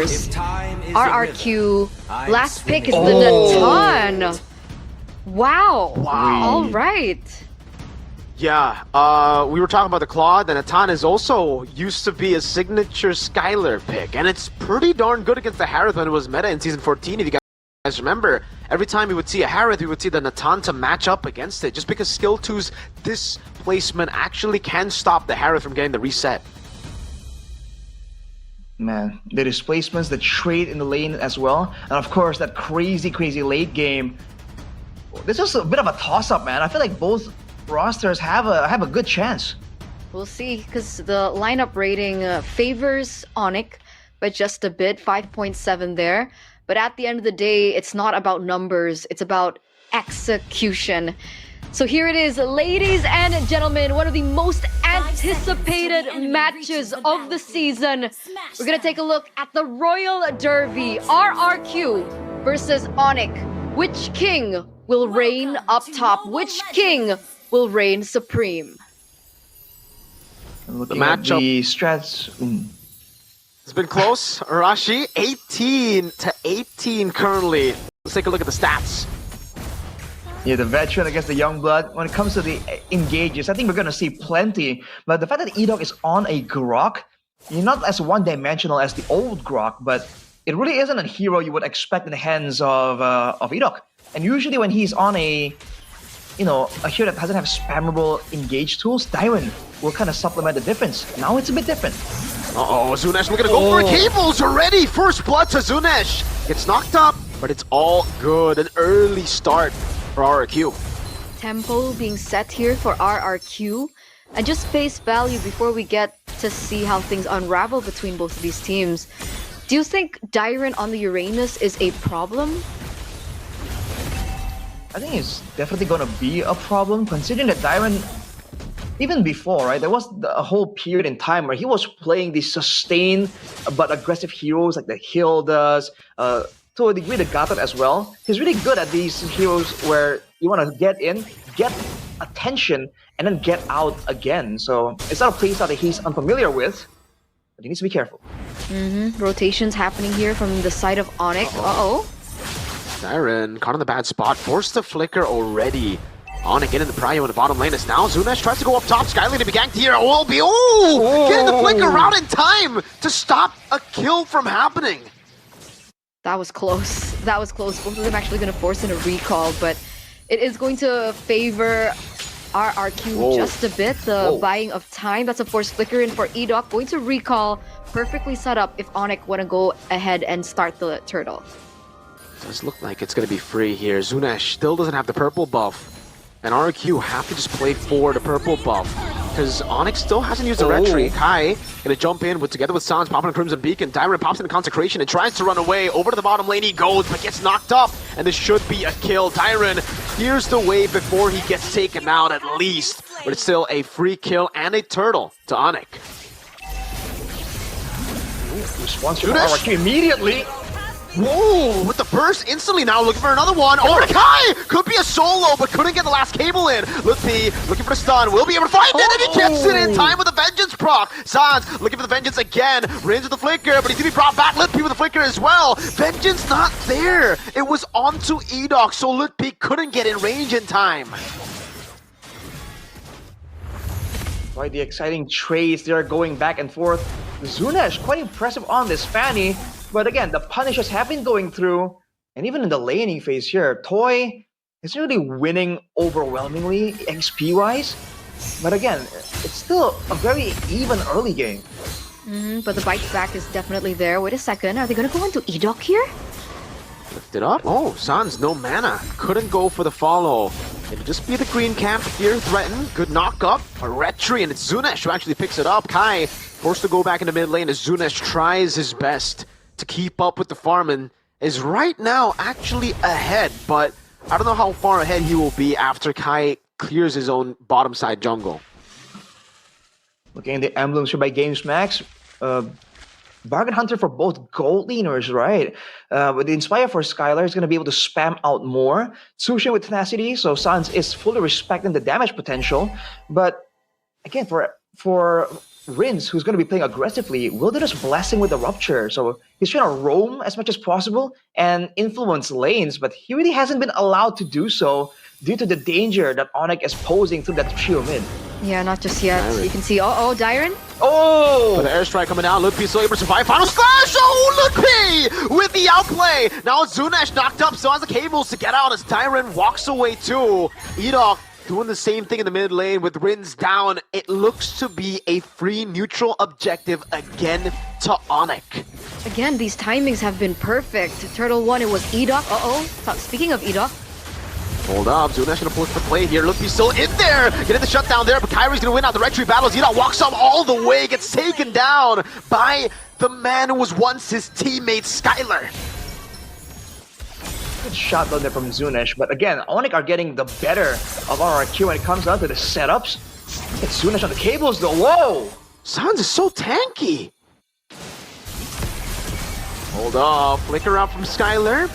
course, RRQ. Last pick is the Natan. Wow. All right. Yeah, we were talking about the Claude, and Natan is also used to be a signature Skylar pick, and it's pretty darn good against the Harith when it was meta in Season 14, if you guys remember. Every time we would see a Harith, we would see the Natan to match up against it, just because skill 2's displacement actually can stop the Harith from getting the reset. Man, the displacements, the trade in the lane as well, and of course that crazy late game. This is a bit of a toss-up, man. I feel like both rosters have a good chance. We'll see, because the lineup rating favors Onic by just a bit, 5.7 there. But at the end of the day, it's not about numbers, it's about execution. So here it is, ladies and gentlemen, one of the most anticipated matches of the season. We're gonna take a look at the Royal Derby, RRQ versus Onic. Which king will reign up top? Which king will reign supreme? Looking at the strats. It's been close. Arashi, 18-18 currently. Let's take a look at the stats. Yeah, the veteran against the young blood. When it comes to the engages, I think we're going to see plenty. But the fact that Edok is on a Grok, you're not as one-dimensional as the old Grok, but it really isn't a hero you would expect in the hands of Edok. And usually when he's on a hero that doesn't have spammable engage tools, Dyron will kind of supplement the difference. Now it's a bit different. Uh-oh, Zunesh looking to go for cables already! First blood to Zunesh! Gets knocked up, but it's all good. An early start for RRQ. Tempo being set here for RRQ. And just face value before we get to see how things unravel between both of these teams. Do you think Dyron on the Uranus is a problem? I think it's definitely going to be a problem, considering that Dyron, even before, right, there was a whole period in time where he was playing these sustained but aggressive heroes like the Hildas, to a degree the Gatot as well. He's really good at these heroes where you want to get in, get attention, and then get out again. So it's not a playstyle that he's unfamiliar with, but he needs to be careful. Rotations happening here from the side of Onic. Dyron caught in the bad spot, forced to flicker already. Onic getting the prio in the bottom lane as now Zunesh tries to go up top. Skyline to be ganked here. OLB, getting the flicker out in time to stop a kill from happening. That was close. That was close. Both of them actually going to force in a recall, but it is going to favor RRQ just a bit. The buying of time. That's a force flicker in for Edok. Going to recall. Perfectly set up if Onic want to go ahead and start the turtle. Does look like it's going to be free here. Zunesh still doesn't have the purple buff. And RRQ have to just play for the purple buff. Because Onic still hasn't used the retry. Kai going to jump in together with Sans, popping a Crimson Beacon. Dyron pops in the Consecration and tries to run away. Over to the bottom lane he goes, but gets knocked up. And this should be a kill. Dyron clears the way before he gets taken out at least. But it's still a free kill and a turtle to Onic. Response from RRQ immediately. Whoa, with the burst instantly now looking for another one. Over to Kai! Could be a solo, but couldn't get the last cable in. Lutpiii looking for the stun, will be able to find it, and he gets it in time with the Vengeance proc. Sans looking for the Vengeance again, Rains with the flicker, but he's gonna be brought back. Lutpiii with the flicker as well. Vengeance not there. It was onto Edok, so Lutpiii couldn't get in range in time. Right, the exciting trades, they're going back and forth. Zunesh, quite impressive on this Fanny. But again, the punishes have been going through, and even in the laning phase here, Toy is really winning overwhelmingly XP-wise. But again, it's still a very even early game. But the bite back is definitely there. Wait a second, are they going to go into Edok here? Lift it up. Oh, Sans, no mana. Couldn't go for the follow. It'll just be the green camp here, threatened. Good knock up. A retry, and it's Zunesh who actually picks it up. Kai forced to go back into mid lane as Zunesh tries his best to keep up with the farm and is right now actually ahead, but I don't know how far ahead he will be after Kai clears his own bottom side jungle. Looking at the emblems here by Games Max, bargain hunter for both gold leaners, right? With the Inspire for Skylar is going to be able to spam out more. Sushin with Tenacity, so Sans is fully respecting the damage potential, but again, for Rince, who's going to be playing aggressively, will do this blasting with the Rupture. So he's trying to roam as much as possible and influence lanes, but he really hasn't been allowed to do so due to the danger that Onic is posing through that trio mid. Yeah, not just yet. You can see, Dyron. Oh! But the airstrike coming down, Lutpiii still able to survive. Final slash! Oh, Lutpiii with the outplay! Now Zunash knocked up, still has the cables to get out as Dyron walks away too. Edok doing the same thing in the mid lane with Rin's down. It looks to be a free neutral objective again to Onic. Again, these timings have been perfect. Turtle 1, it was Edok. Speaking of Edok. Hold up, Zunash gonna push the play here. Lutpiii still in there, getting the shutdown there, but Kyrie's gonna win out the retreat battles. Edok walks up all the way, gets taken down by the man who was once his teammate, Skylar. Good shot down there from Zunash, but again, Onic are getting the better of RRQ when it comes down to the setups. It's Zunash on the cables though, whoa! Sans is so tanky. Hold up, flicker out from Skylar.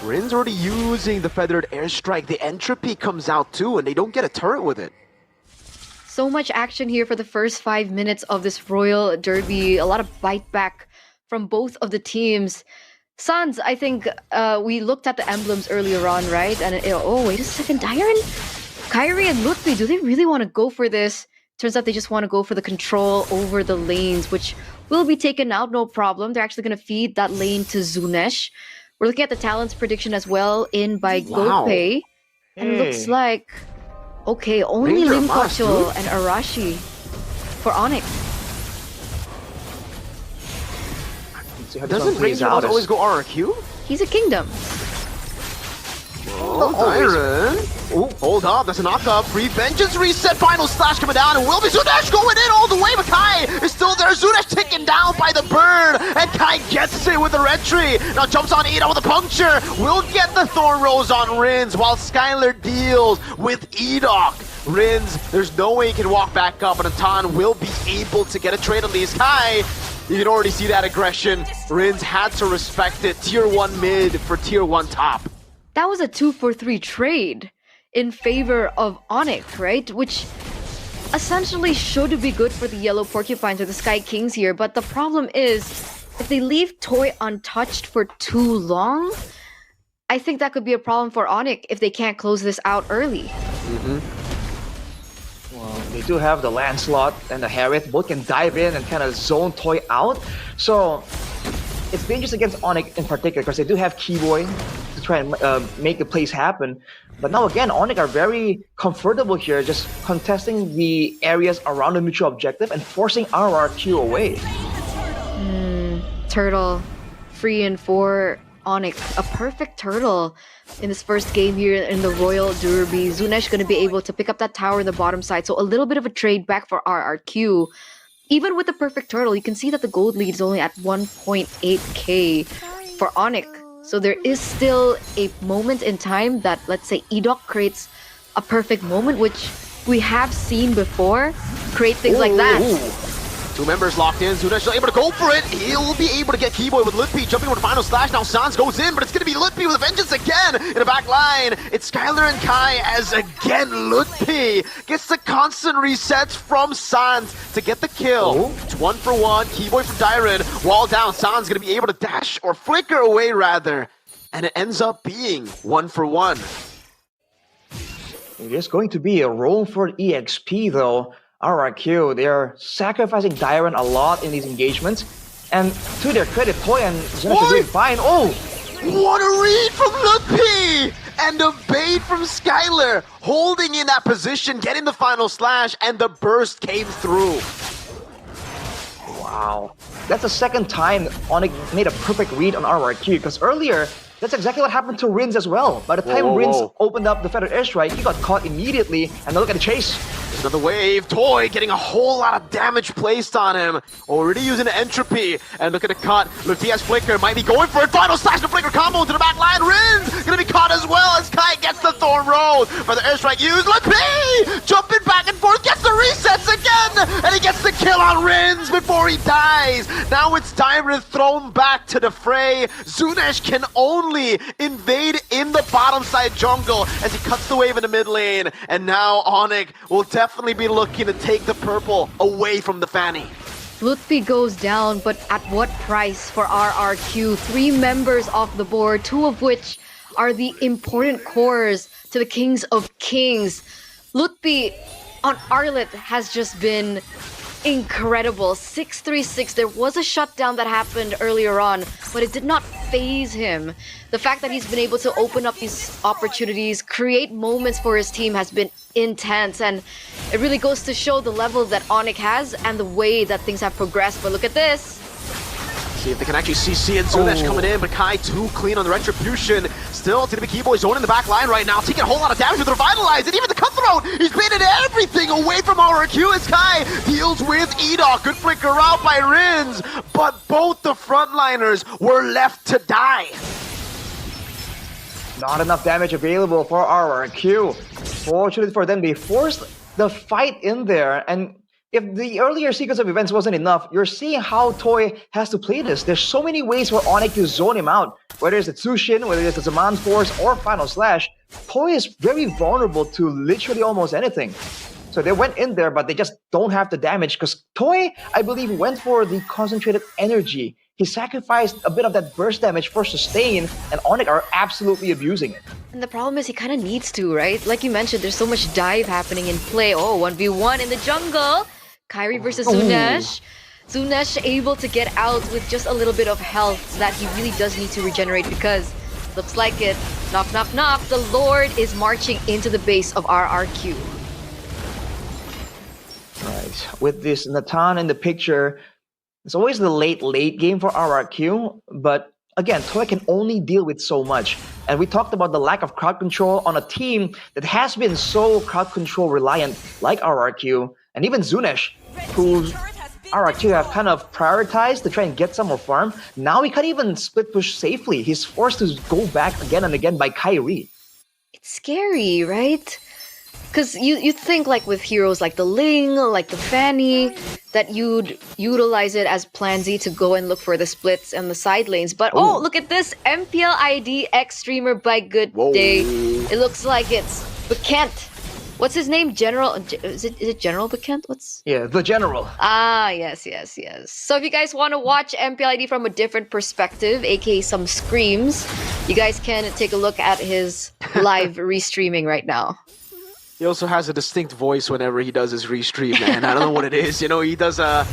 Rin's already using the feathered airstrike. The entropy comes out too, and they don't get a turret with it. So much action here for the first 5 minutes of this Royal Derby. A lot of bite back from both of the teams. Sans, I think we looked at the emblems earlier on, right? And wait a second, Dyron? Kyrie and Lutpiii, do they really want to go for this? Turns out they just want to go for the control over the lanes, which will be taken out, no problem. They're actually going to feed that lane to Zunash. We're looking at the talents prediction as well in by GoPay. And it looks like, okay, only Limkocho and Arashi for Onic. Doesn't Ranger always go RRQ? He's a kingdom. Oh, Dyron. Oh, hold up, that's a knockup. Free Vengeance reset, final slash coming down, and will be Zunash going in all the way, but Kai is still there. Zunash taken down by the bird, and Kai gets it with the retry. Now jumps on Ida with a puncture. Will get the Thorn Rose on Rins, while Skylar deals with Edok. Rins, there's no way he can walk back up, and Atan will be able to get a trade on these. Kai, you can already see that aggression. Rins had to respect it. Tier 1 mid for Tier 1 top. That was a 2-for-3 trade in favor of Onic, right? Which essentially should be good for the Yellow Porcupines or the Sky Kings here. But the problem is, if they leave Toy untouched for too long, I think that could be a problem for Onic if they can't close this out early. Well, they do have the Lancelot and the Harith. Both can dive in and kind of zone Toy out. So it's dangerous against Onic in particular because they do have Keyboy to try and make the plays happen. But now again, Onic are very comfortable here, just contesting the areas around the mutual objective and forcing RRQ away. Turtle, 3 and 4, Onic, a perfect turtle in this first game here in the Royal Derby. Zunash going to be able to pick up that tower in the bottom side, so a little bit of a trade back for RRQ. Even with the perfect turtle, you can see that the gold lead is only at 1.8k for Onic. So there is still a moment in time that, let's say, Edok creates a perfect moment, which we have seen before create things like that. Two members locked in. Zunash able to go for it. He'll be able to get Keyboy with Lutpiii jumping with the final slash. Now Sans goes in, but it's going to be Lutpiii with a vengeance again in the back line. It's Skylar and Kai as again Lutpiii gets the constant resets from Sans to get the kill. It's 1 for 1. Keyboy from Dyron. Wall down. Sans going to be able to dash or flicker away rather. And it ends up being 1 for 1. It is going to be a roll for EXP though. RRQ, they're sacrificing Dyron a lot in these engagements. And to their credit, Toy and Zunash are doing fine. Oh! What a read from Lutpiii! And a bait from Skylar, holding in that position, getting the final slash, and the burst came through. Wow. That's the second time Onic made a perfect read on RRQ, because earlier, that's exactly what happened to Rins as well. By the time Rins opened up the feathered airstrike, he got caught immediately, and now look at the chase. Another wave, Toy getting a whole lot of damage placed on him. Already using the entropy. And look at the cut. Lutpiii has Flicker, might be going for it. Final slash the Flicker combo into the back line. Rins gonna be caught as well as Kai gets the Thorn Road. For the airstrike used, Lutpiii jumping back and forth, gets the resets again! And he gets the kill on Rins before he dies. Now it's Dyron thrown back to the fray. Zunash can only invade in the bottom side jungle as he cuts the wave in the mid lane. And now Onic will definitely definitely be looking to take the purple away from the Fanny. Lutpiii goes down, but at what price for RRQ? 3 members off the board, 2 of which are the important cores to the Kings of Kings. Lutpiii on Arlot has just been incredible. 636. There was a shutdown that happened earlier on, but it did not phase him. The fact that he's been able to open up these opportunities, create moments for his team has been intense, and it really goes to show the level that Onic has and the way that things have progressed. But look at this. See if they can actually CC and Zunesh coming in, but Kai too clean on the Retribution. Still, it's gonna be Keyboy zoning the back line right now, taking a whole lot of damage with Revitalize, and even the Cutthroat! He's baited everything away from RRQ as Kai deals with Edok. Good flicker out by Rins, but both the frontliners were left to die. Not enough damage available for RRQ. Fortunately for them, they forced the fight in there, and if the earlier sequence of events wasn't enough, you're seeing how Toy has to play this. There's so many ways for Onic to zone him out. Whether it's the Tsushin, whether it's the Zaman Force, or Final Slash, Toy is very vulnerable to literally almost anything. So they went in there, but they just don't have the damage, because Toy, I believe, went for the concentrated energy. He sacrificed a bit of that burst damage for sustain, and Onic are absolutely abusing it. And the problem is he kind of needs to, right? Like you mentioned, there's so much dive happening in play. Oh, 1v1 in the jungle. Kyrie versus Zunesh. Zunesh able to get out with just a little bit of health that he really does need to regenerate, because looks like it. Knock, knock, knock. The Lord is marching into the base of RRQ. Right. With this Natan in the picture, it's always the late game for RRQ, but again, Toy can only deal with so much. And we talked about the lack of crowd control on a team that has been so crowd control reliant like RRQ, and even Zunesh, who RRQ have kind of prioritized to try and get some more farm. Now he can't even split push safely. He's forced to go back again and again by Kyrie. It's scary, right? Because you think like with heroes like the Ling, like the Fanny, that you'd utilize it as plan Z to go and look for the splits and the side lanes. But oh, look at this. MPL ID X streamer by Good Day. It looks like it's Bekent. What's his name? General? Is it General Bekent? What's? Yeah, the General. Ah, yes. So if you guys want to watch MPLID from a different perspective, aka some screams, you guys can take a look at his live restreaming right now. He also has a distinct voice whenever he does his restream, man. I don't know what it is. You know, he does a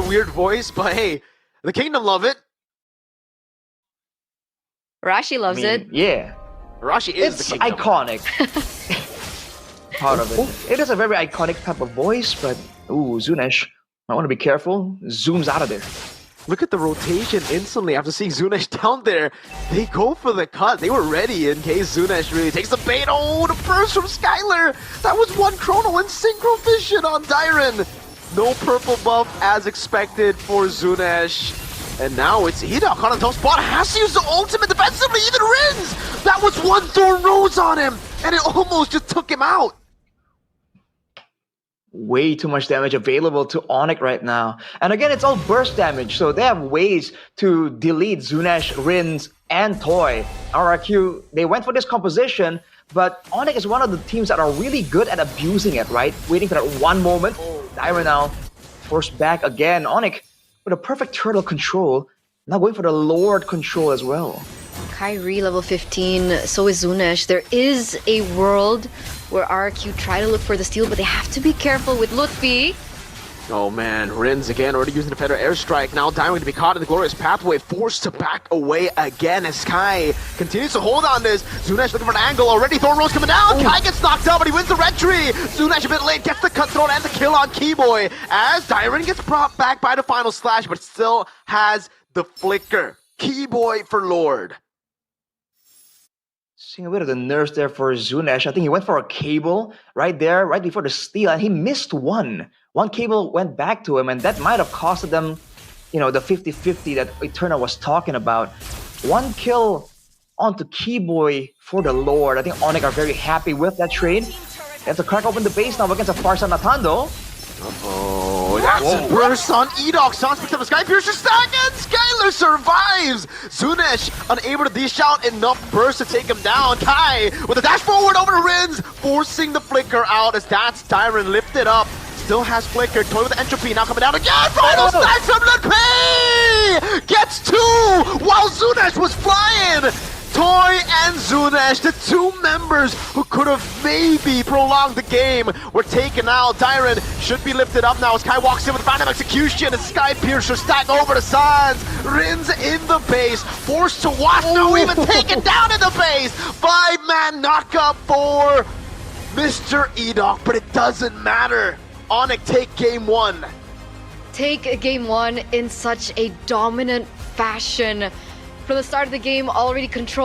weird voice, but hey, the Kingdom love it. Rashi loves it. Yeah. Rashi is It's the Kingdom. iconic. Part of it. It is a very iconic type of voice, but ooh, Zunesh, I want to be careful. Zooms out of there. Look at the rotation instantly after seeing Zunesh down there. They go for the cut. They were ready in case Zunesh really takes the bait. Oh, the burst from Skylar. That was one chrono and synchro vision on Dyron. No purple buff as expected for Zunesh. And now it's Edok on a tough spot. Has to use the ultimate defensively. Even Rins. That was one Thorn Rose on him. And it almost just took him out. Way too much damage available to Onic right now. And again, it's all burst damage, so they have ways to delete Zunesh, Rins, and Toy. RRQ, they went for this composition, but Onic is one of the teams that are really good at abusing it, right? Waiting for that one moment. Dyra now forced back again. Onic with a perfect turtle control, now going for the Lord control as well. Kyrie level 15, so is Zunesh. There is a world where RRQ try to look for the steal, but they have to be careful with Lutpiii. Oh man, Rins again already using the Feather Airstrike. Now Dying to be caught in the glorious pathway, forced to back away again as Kai continues to hold on this. Zunesh looking for an angle already. Thorn Rose coming down. Kai gets knocked out, but he wins the red tree. Zunesh a bit late, gets the cutthroat and the kill on Keyboy as Dyron gets brought back by the final slash, but still has the flicker. Keyboy for Lord. Seeing a bit of the nerves there for Zunesh. I think he went for a cable right there, right before the steal, and he missed one. One cable went back to him, and that might have costed them, you know, the 50-50 that Eterna was talking about. One kill onto Keyboy for the Lord. I think Onic are very happy with that trade. They have to crack open the base now against a Farsa Natando. Uh-oh. Oh, that's a burst on Edok. Sounds picks up a Sky Piercer stack, and Skylar survives. Zunesh unable to dish out enough burst to take him down. Kai with a dash forward over to Rins, forcing the flicker out as that's Tyron lifted up. Still has flicker. Toy with the entropy now coming down again. Final stack from Lutpiii gets 2 while Zunesh was flying. Toy and Zunesh, the 2 members who could have maybe prolonged the game, were taken out. Tyron should be lifted up now as Kai walks in with Phantom Execution and Sky Piercer stack over to Sans. Rins in the base, forced to watch, no even taken down in the base. 5-man knockup for Mr. Edok, but it doesn't matter. Onic take game 1. Take game 1 in such a dominant fashion. From the start of the game, already controlled